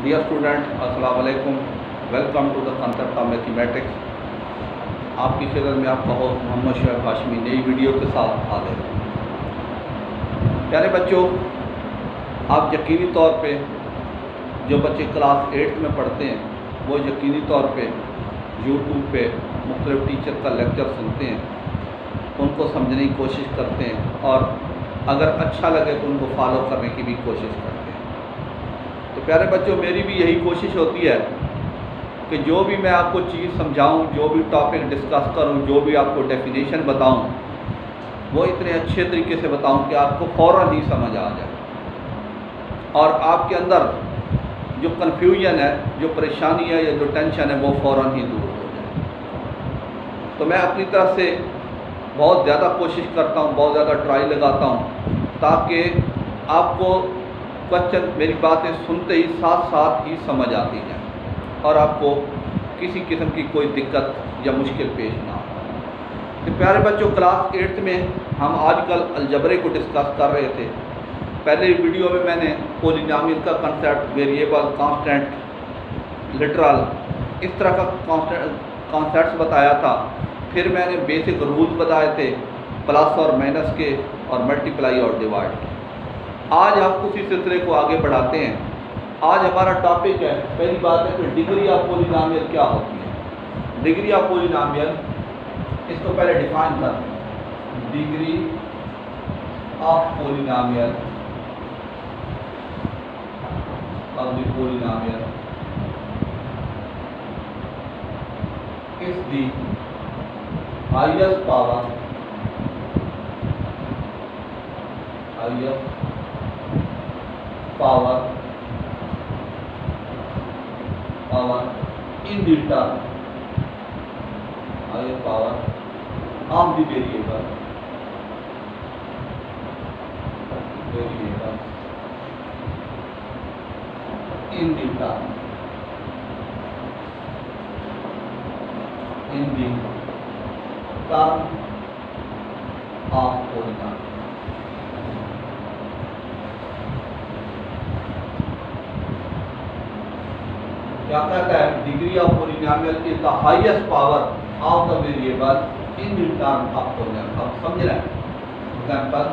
Dear student, अस्सलाम वालेकुम। Welcome to the concept of mathematics. आपकी खिदमत में आपका होस्ट मोहम्मद शोएब हाशमी नई वीडियो के साथ हाजिर है। प्यारे बच्चों, आप यकीनी तौर पे जो बच्चे क्लास 8 में पढ़ते हैं वो यकीनी तौर पे यूट्यूब पे मुख्तलिफ टीचर का लेक्चर सुनते हैं, उनको समझने की कोशिश करते हैं और अगर अच्छा लगे तो उनको फॉलो करने की भी कोशिश करते हैं। तो प्यारे बच्चों, मेरी भी यही कोशिश होती है कि जो भी मैं आपको चीज़ समझाऊं, जो भी टॉपिक डिस्कस करूं, जो भी आपको डेफिनेशन बताऊं, वो इतने अच्छे तरीके से बताऊं कि आपको फ़ौरन ही समझ आ जाए और आपके अंदर जो कन्फ्यूजन है, जो परेशानी है या जो टेंशन है, वो फ़ौरन ही दूर हो जाए। तो मैं अपनी तरफ से बहुत ज़्यादा कोशिश करता हूँ, बहुत ज़्यादा ट्राई लगाता हूँ ताकि आपको क्वेश्चन मेरी बातें सुनते ही साथ साथ ही समझ आती जाए और आपको किसी किस्म की कोई दिक्कत या मुश्किल पेश ना हो। तो प्यारे बच्चों, क्लास 8 में हम आजकल अलजबरे को डिस्कस कर रहे थे। पहले वीडियो में मैंने पॉलिनोमियल का कंसेप्ट, वेरिएबल, कांस्टेंट, लिटरल, इस तरह का कॉन्सेप्ट्स बताया था। फिर मैंने बेसिक रूल्स बताए थे, प्लस और माइनस के और मल्टीप्लाई और डिवाइड के। आज हम उसी सिलसिले को आगे बढ़ाते हैं। आज हमारा टॉपिक है, पहली बात है कि डिग्री ऑफ पॉलिनोमियल क्या होती है। डिग्री ऑफ पॉलिनोमियल, इसको पहले डिफाइन करते हैं। Degree of polynomial is the highest power in the term, higher power of the variable in the term of polynomial। क्या कहता है? Degree of polynomial is the highest power of the variable in the term of polynomial. अब समझ रहे हैं? Example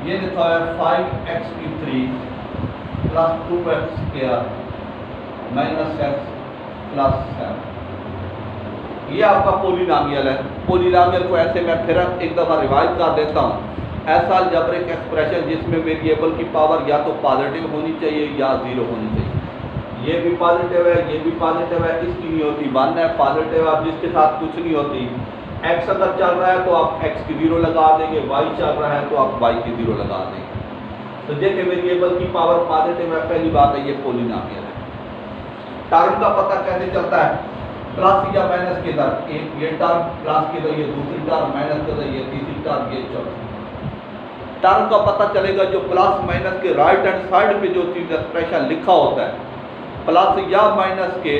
ये लिखा है 5x की 3 plus 2x square minus x plus 7। ये आपका पॉलिनोमियल है। पॉलिनोमियल को ऐसे मैं फिर एक दफ़ा रिवाइज कर देता हूँ। ऐसा अलजेब्रिक एक्सप्रेशन जिसमें वेरिएबल की पावर या तो पॉजिटिव होनी चाहिए या 0 होनी चाहिए। ये भी पॉजिटिव है, ये भी पॉजिटिव है, इसकी नहीं होती। 1 है पॉजिटिव, आप जिसके साथ कुछ नहीं होती। x अगर चल रहा है तो आप x की 0 लगा देंगे, y चल रहा है तो आप y की 0 लगा देंगे। तो देखिए, वेरिएबल की पावर पॉजिटिव है, पहली बात है, ये पॉलिनोमियल है। टर्म का पता कैसे चलता है? प्लस या माइनस के इधर एक ये टर्म, प्लस के इधर ये दूसरी टर्म, माइनस के इधर ये तीसरी टर्म, ये चौथी टर्म का पता चलेगा जो प्लस माइनस के राइट हैंड साइड पे जो चीज़ एक्सप्रेशन लिखा होता है, प्लस या माइनस के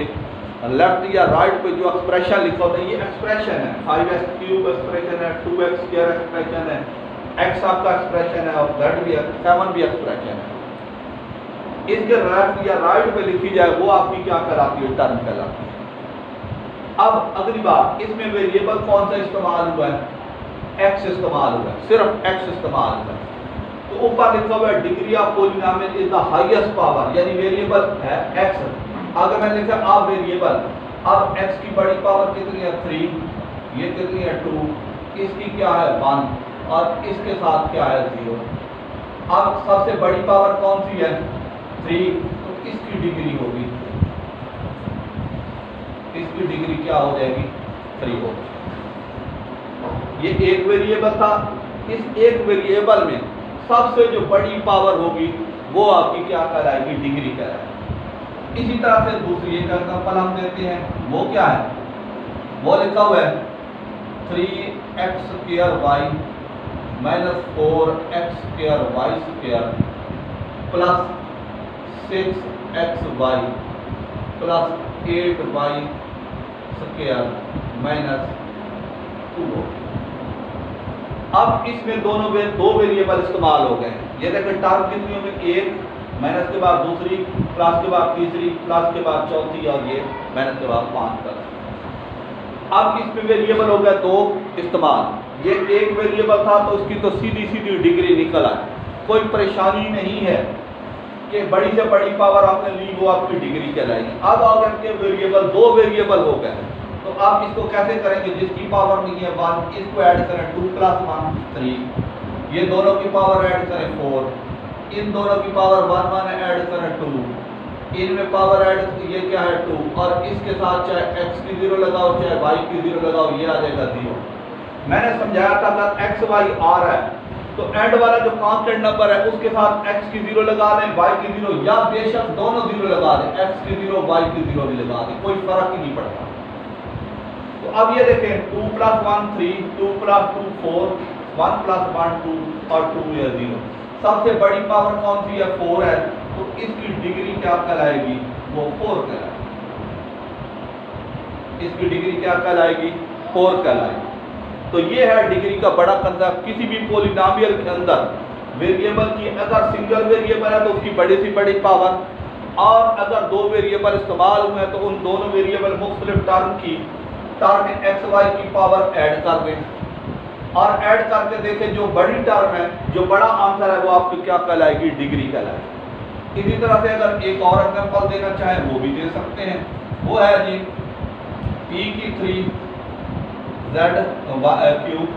लेफ्ट या राइट पे जो एक्सप्रेशन लिखा होता है, ये एक्सप्रेशन है। 5x क्यूब एक्सप्रेशन है, 2x स्क्वायर एक्सप्रेशन है, x आपका एक्सप्रेशन है और z भी 7 भी एक्सप्रेशन है। इसके लेफ्ट या राइट पे लिखी जाए वो आपकी क्या कहलाती है? टर्म कहलाती है। अब अगली बात, इसमें वेरिएबल कौन सा इस्तेमाल हुआ है? x इस्तेमाल हुआ है, सिर्फ x इस्तेमाल हुआ है। तो ऊपर लिखा हुआ है degree of polynomial is the highest power, यानी वेरिएबल है x। अगर मैं लिखा अब वेरिएबल, अब x की बड़ी पावर कितनी है? 3, ये कितनी है? 2, इसकी क्या है? 1 और इसके साथ क्या है? 0। अब सबसे बड़ी पावर कौन सी है? 3, तो इसकी डिग्री होगी, इसकी डिग्री क्या हो जाएगी? 3 होगी। ये एक वेरिएबल था। इस एक वेरिएबल में सबसे जो बड़ी पावर होगी वो आपकी क्या कहलाएगी? डिग्री कहलाएगी। इसी तरह से दूसरी एक एग्जांपल हम देते हैं, वो क्या है? वो लिखा हुआ है 3x square y minus 4x square y square plus 6xy plus 8y square minus 2। अब इसमें दो वेरिएबल इस्तेमाल हो गए। ये देखें, टर्म कितनी होगी? 1 माइनस के बाद दूसरी, प्लस के बाद तीसरी, प्लस के बाद चौथी, और ये माइनस के बाद 5 तक। अब इसमें वेरिएबल हो गया 2 इस्तेमाल। ये एक वेरिएबल था तो उसकी तो सीधी सीधी डिग्री निकल आई, कोई परेशानी नहीं है कि बड़ी से बड़ी पावर आपने ली वो आपकी डिग्री कहलाएगी। अब अगर आपके वेरिएबल 2 वेरिएबल हो गए तो आप इसको कैसे करेंगे? जिसकी पावर नहीं है 1, इसको ऐड करें 2 + 1 3, ये दोनों की पावर ऐड करें 4, इन दोनों की पावर 1 1 ऐड करें 2, इनमें पावर ऐड ये क्या है 2, और इसके साथ चाहे x की 0 लगाओ चाहे y की 0 लगाओ, ये आ जाएगा 0। मैंने समझाया था अगर x y r है तो एंड वाला जो कांस्टेंट नंबर है उसके साथ x की 0 लगा दें, y की 0, या बेशक दोनों 0 लगा दें, x की 0 y की 0 भी लगा दें, कोई फर्क ही नहीं पड़ता। तो अब ये देखें 2 + 1 3, 2 + 2 4, 1 + 1 2 और 2 या 0। सबसे बड़ी पावर कौन सी है? 4 है, तो इसकी डिग्री क्या कहलाएगी? वो 4 कहलाएगी। इसकी डिग्री क्या कहलाएगी? 4 कहलाएगी। तो ये है डिग्री का बड़ा कंसेप्ट। किसी भी पॉलिनोमियल के अंदर वेरिएबल की अगर सिंगल वेरिएबल है तो उसकी बड़ी से बड़ी पावर, और अगर 2 वेरिएबल इस्तेमाल हुए हैं तो उन दोनों वेरिएबल मुख्तलिफ टर्म में एक्स वाई की पावर ऐड कर दें, और ऐड करके देखें जो बड़ी टर्म है, जो बड़ा आंसर है वो आपकी क्या कहलाएगी? डिग्री कहलाएगी। इसी तरह से अगर एक और एग्जांपल देना चाहें वो भी दे सकते हैं। वो है जी p की 3 z क्यूब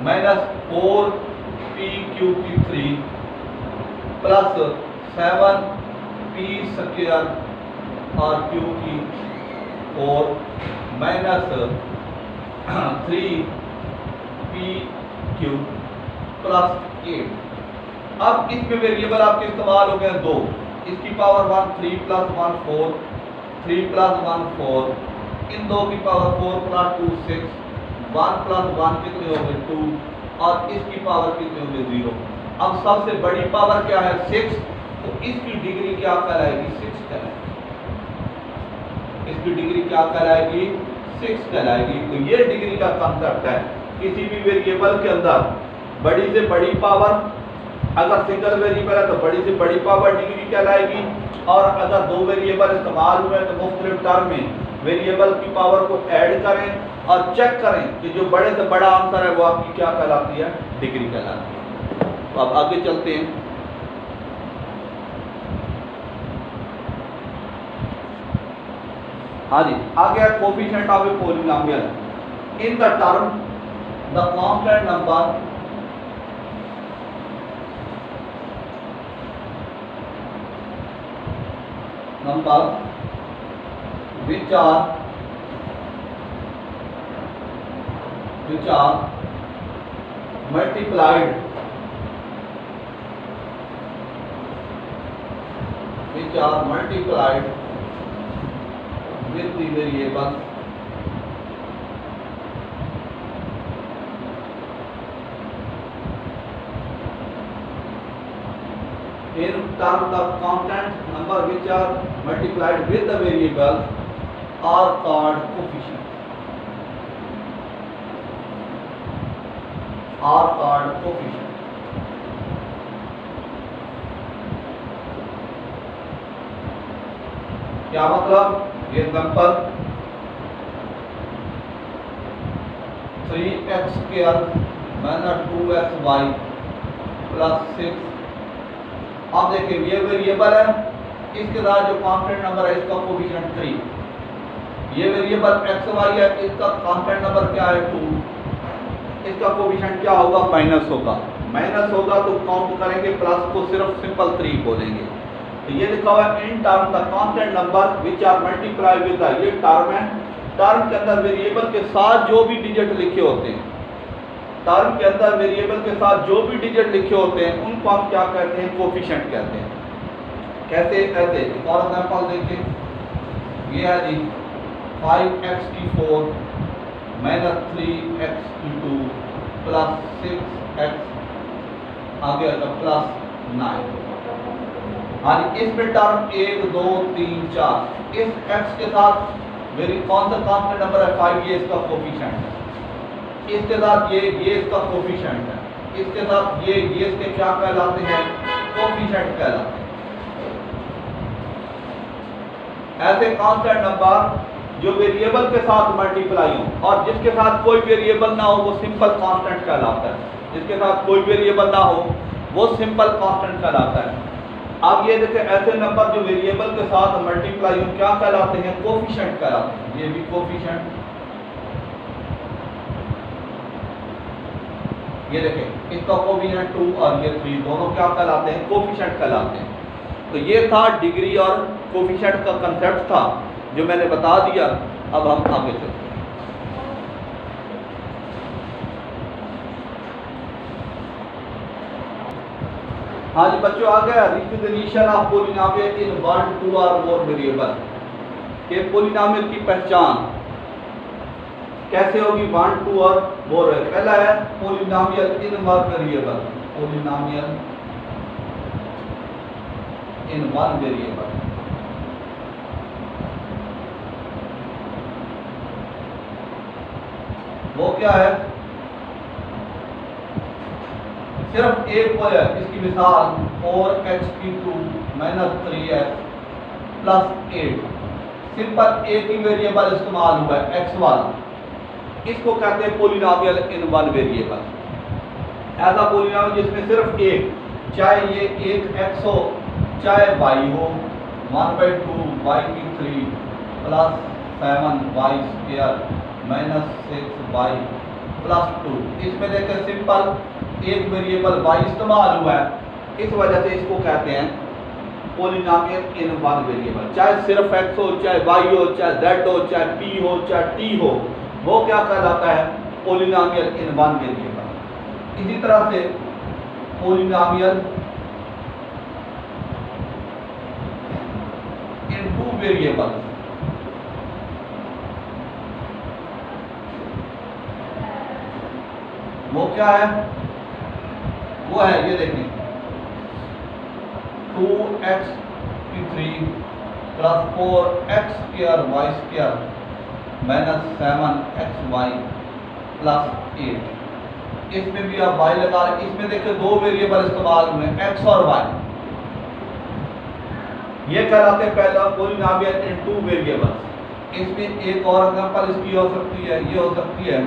माइनस 4p³ की 3 प्लस 7p² और q की 4 माइनस 3p³ प्लस 8। अब इसमें वेरिएबल आपके इस्तेमाल हो गए 2, इसकी पावर 1 3 + 1 4, 3 + 1 4, इन 2 की पावर 4 + 2 6, 1 + 1 कितने हो गए 2, और इसकी पावर कितने हो गए 0। अब सबसे बड़ी पावर क्या है? 6, तो इसकी डिग्री क्या कहलाएगी? 6 कहलाएगी। इसकी डिग्री क्या कहलाएगी? 6 कहलाएगी। तो ये डिग्री का कंसेप्ट है। किसी भी वेरिएबल के अंदर बड़ी से बड़ी पावर, अगर सिंगल वेरिएबल है तो बड़ी से बड़ी पावर डिग्री कहलाएगी, और अगर 2 वेरिएबल इस्तेमाल हुए तो मुख्तलिफ टर्म में वेरिएबल की पावर को ऐड करें और चेक करें कि जो बड़े से बड़ा आंसर है वो आपकी क्या कहलाती है? डिग्री कहलाती है। तो अब आगे चलते हैं। हाँ जी, आगे है coefficient of a polynomial in the term the constant number which are multiplied with the variable in terms of constant number which are multiplied with the variable are called coefficient. क्या मतलब? ये एग्जांपल 3x² - 2xy + 6। आप देखिए ये variable है, इसके साथ जो कांस्टेंट नंबर है इसका कोफिशिएंट 3। ये वेरिएबल xy है, इसका कांस्टेंट नंबर क्या है 2, इसका कोफिशिएंट क्या होगा? माइनस होगा। माइनस होगा तो काउंट करेंगे, प्लस को सिर्फ सिंपल 3 बोलेंगे। तो ये लिखा हुआ है in term the constant number which are multiply with the, ये टर्म है। टर्म के अंदर वेरिएबल के साथ जो भी डिजिट लिखे होते हैं, टर्म के अंदर वेरिएबल के साथ जो भी डिजिट लिखे होते हैं उनको हम क्या कहते हैं? कोफिशिएंट कहते हैं। कैसे? ऐसे एक और एग्जांपल देखिए। ये है जी 5x⁴ - 3x⁴ + 6x आगे प्लस 9। और इसमें टर्म 1 2 3 4, इस x के साथ मेरी कौन सा कांस्टेंट नंबर है? 5, ये इसका कोफिशिएंट है। इसके साथ ये इसका कोफिशिएंट है। इसके साथ ये इसके क्या कहलाते हैं? कोफिशिएंट कहलाते हैं। ऐसे कांस्टेंट नंबर जो वेरिएबल के साथ मल्टीप्लाई हो और जिसके साथ कोई वेरिएबल ना हो वो सिंपल कांस्टेंट कहलाता है। जिसके साथ कोई वेरिएबल ना हो वो सिंपल कांस्टेंट कहलाता है। अब ये देखें, ऐसे नंबर जो वेरिएबल के साथ मल्टीप्लाई हो क्या कहलाते हैं? कोफिशिएंट कहलाते हैं। ये भी कोफिशिएंट, ये देखें इसका कोफिशिएंट 2 और ये 3 दोनों क्या कहलाते हैं? कोफिशिएंट कहलाते हैं। तो ये था डिग्री और कोफिशिएंट का कंसेप्ट था जो मैंने बता दिया। अब हम आगे चलते हैं। हाँ जी बच्चों, आ गया रिकग्निशन ऑफ पॉलिनोमियल इन 1, 2 और मोर वेरिएबल। के पॉलिनोमियल की पहचान कैसे होगी 1, 2 और मोर। पहला है पॉलिनोमियल इन 1 वेरिएबल। पॉलिनोमियल इन 1 वेरिएबल। वो क्या है? सिर्फ एक वो है, इसकी मिसाल 4x³ - 3x + 8। सिंपल एक ही वेरिएबल इस्तेमाल हुआ है, x वाला। इसको कहते हैं पॉलिनोमियल इन 1 वेरिएबल। ऐसा पॉलिनोमियल जिसमें सिर्फ एक, चाहे ये एक x हो चाहे y हो, 1/2 y³ + 7y² - 6y + 2। इसमें देखिए सिंपल एक वेरिएबल y इस्तेमाल हुआ है, इस वजह से इसको कहते हैं पॉलिनोमियल इन 1 वेरिएबल। चाहे सिर्फ x हो चाहे y हो चाहे z हो चाहे p हो चाहे t हो, वो क्या कहलाता है? पॉलिनोमियल इन 1 वेरिएबल। इसी तरह से पॉलिनोमियल इन 2 वेरिएबल। वो क्या है? वो है, ये देखें 2x³ + 4x² y² - 7xy + 8। इसमें भी आप y लगा रहे। इसमें देखिए 2 वेरिएबल इस्तेमाल हुए, x और y। ये कहलाते हैं पहला पॉलिनोमियल इन 2 वेरिएबल्स। इसमें एक और एग्जांपल इसकी हो सकती है, ये हो सकती है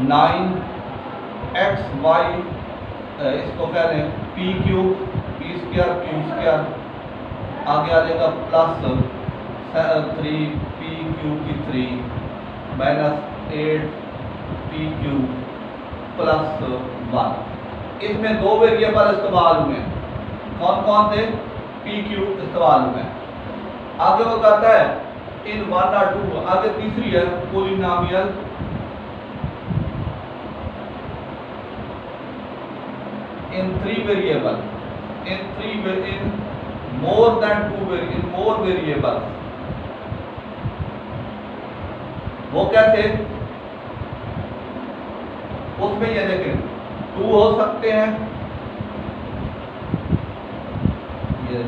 9xy, इसको कह रहे हैं p³ p² q²। आगे आ जाएगा + 3p³ - 8p³ + 1। इसमें 2 वेरिएबल इस्तेमाल हुए हैं। कौन कौन थे? pq इस्तेमाल हुए हैं। आगे वो कहता है इन 1 और 2। आगे तीसरी है polynomial in 3 variable, in more than 2 variable, in more variables। वो कैसे? उसमें ये देखें 2 हो सकते हैं, ये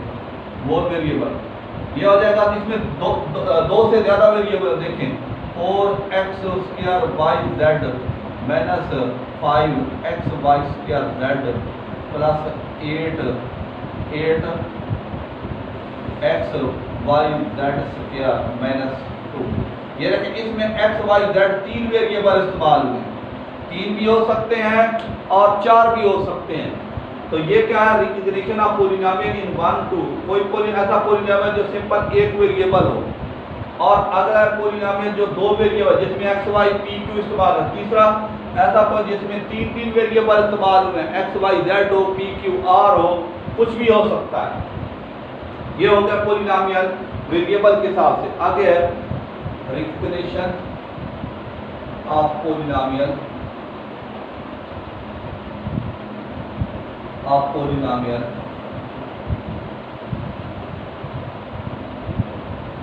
मोर वेरिएबल। ये हो जाएगा जिसमें दो से ज्यादा वेरिएबल। देखें 4x² yz - 5xy² z + 8xyz² - 2। ये देखें इसमें x y z 3 वेरिएबल इस्तेमाल हुए हैं। 3 भी हो सकते हैं और 4 भी हो सकते हैं। तो ये क्या है? रिकग्निशन ऑफ पॉलिनोमियल इन 1, 2। कोई ऐसा पॉलिनोमियल जो सिंपल एक वेरिएबल हो, और अगला पॉलिनोमियल जो 2 वेरिएबल जिसमें x y p q इस्तेमाल है। तीसरा ऐसा पॉइंट जिसमें 3 वेरिएबल इस्तेमाल हुए हैं, x y z हो, p q r हो, कुछ भी हो सकता है। ये हो गया पॉलिनोमियल वेरिएबल के हिसाब से। आगे है recognition of polynomial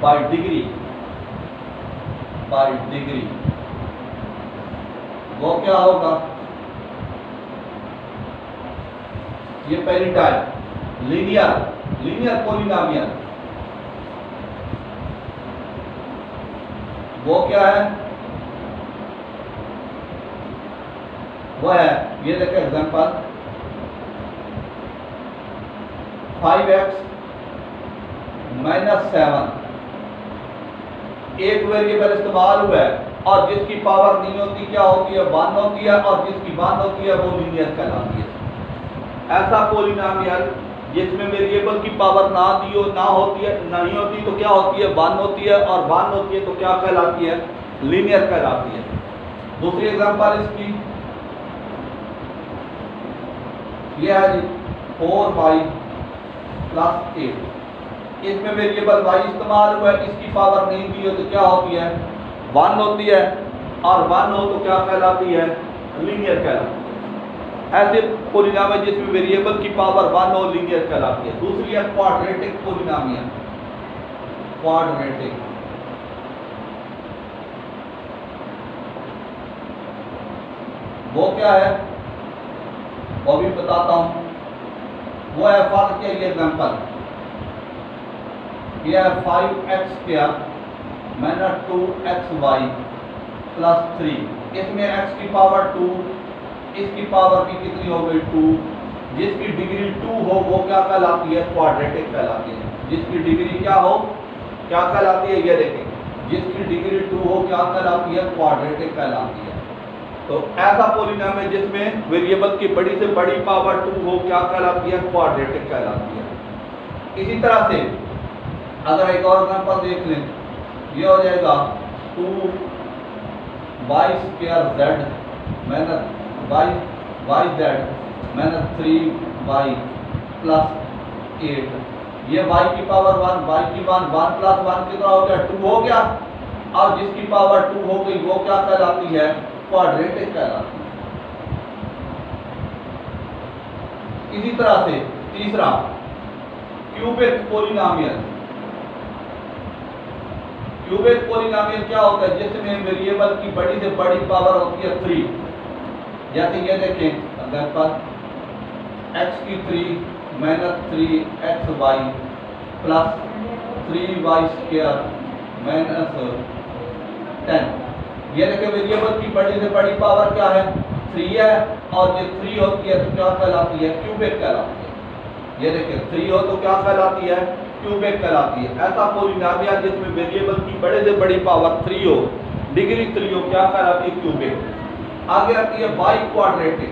bye degree. वो क्या होगा? ये पहली टाइप लीनियर पॉलिनोमियल। वो क्या है? वो है, ये देखें एग्जांपल 5x माइनस 7 एक वेरिएबल इस्तेमाल हुआ है और जिसकी पावर नहीं होती क्या होती है, 1 होती है, और जिसकी 1 होती है वो लीनियर कहलाती है। ऐसा पॉलिनोमियल जिसमें वेरिएबल की पावर ना दी हो, ना होती है, नहीं होती तो क्या होती है, 1 होती है, और 1 होती है तो क्या कहलाती है, लीनियर कहलाती है। दूसरी एग्जांपल इसकी यह है जी 4y प्लस 8। इसमें वेरिएबल y इस्तेमाल हुआ है, इसकी पावर नहीं दी हो तो क्या होती है, 1 होती है, और 1 हो तो क्या कहलाती है, लीनियर कहलाती है। ऐसे पॉलिनोमियल जिसमें वेरिएबल की पावर 1 हो, लीनियर कहलाती है। दूसरी है क्वाड्रेटिक पॉलिनोमियल। क्वाड्रेटिक वो क्या है वो भी बताता हूं। वो है फर्क के लिए एग्जांपल, यह 5x square minus 2xy plus 3। इसमें x की पावर 2, इसकी पावर भी कितनी हो गई, 2। जिसकी डिग्री 2 हो वो क्या कहलाती है, क्वाड्रेटिक कहलाती है। जिसकी डिग्री क्या हो, क्या कहलाती है, ये देखें, जिसकी डिग्री 2 हो क्या कहलाती है, क्वाड्रेटिक कहलाती है। तो ऐसा पॉलिनोमियल जिसमें वेरिएबल की बड़ी से बड़ी पावर 2 हो क्या कहलाती है, क्वाड्रेटिक कहलाती है। इसी तरह से अगर एक और एग्जांपल देख लें, ये हो जाएगा 2y square z minus yz minus 3y plus 8। ये y की पावर 1, y की 1 प्लस 1 कितना हो गया, 2 हो गया। अब जिसकी पावर 2 हो गई वो क्या कहलाती है, क्वाड्रेटिक कहलाती है। इसी तरह से तीसरा क्यूबिक पॉलिनोमियल। क्यूबिक पॉलिनोमियल क्या होता है, जिसमें वेरिएबल की बड़ी से बड़ी पावर होती है 3। जैसे ये देखें एग्जांपल, x की 3 minus 3xy plus 3y square minus 10। ये देखें वेरिएबल की बड़ी से बड़ी पावर क्या है, 3 है, और ये 3 होती है तो क्या कहलाती है, क्यूबिक कहलाती है। ये देखें 3 हो तो क्या कहलाती है, क्यूबिक कहलाती है। ऐसा पॉलिनोमियल जिसमें वेरिएबल की बड़े से बड़ी पावर 3 हो, डिग्री 3 हो, क्या कहलाती है, क्यूबिक। आगे आती है बाई क्वाड्रेटिक।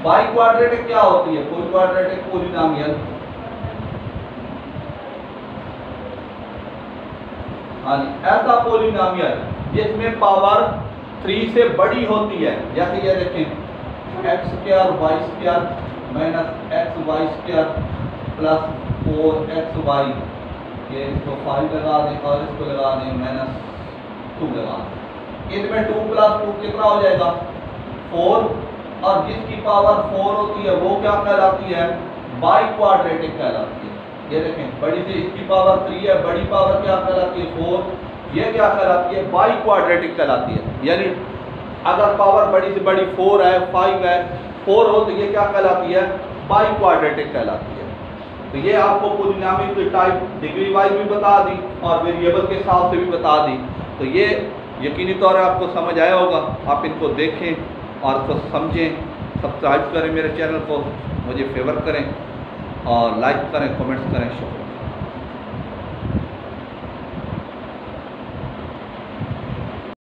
बाई क्वाड्रेटिक क्या होती है, कोई क्वाड्रेटिक पॉलिनोमियल, ऐसा पॉलिनोमियल जिसमें पावर 3 से बड़ी होती है। जैसे ये देखें x square y square minus xy square plus 4xy, ये इसको 5 लगा दें और इसको लगा दें माइनस 2 लगा दें। इसमें 2 प्लस 2 कितना हो जाएगा, 4, और जिसकी पावर 4 होती है वो क्या कहलाती है, बाई क्वाड्रेटिक कहलाती है। ये देखें बड़ी से इसकी पावर 3 है, बड़ी पावर क्या कहलाती है, 4। ये क्या कहलाती है, बाई क्वाड्रेटिक कहलाती है। यानी अगर पावर बड़ी से बड़ी 4 है, 5 है, 4 हो तो ये क्या कहलाती है, बाई क्वाड्रेटिक कहलाती है। तो ये आपको पॉलिनोमियल की टाइप डिग्री वाइज भी बता दी और वेरिएबल के हिसाब से भी बता दी। तो ये यकीनी तौर पर आपको समझ आया होगा। आप इनको देखें और इसको समझें, सब्सक्राइब करें मेरे चैनल को, मुझे फेवर करें और लाइक करें, कमेंट्स करें। शुक्रिया।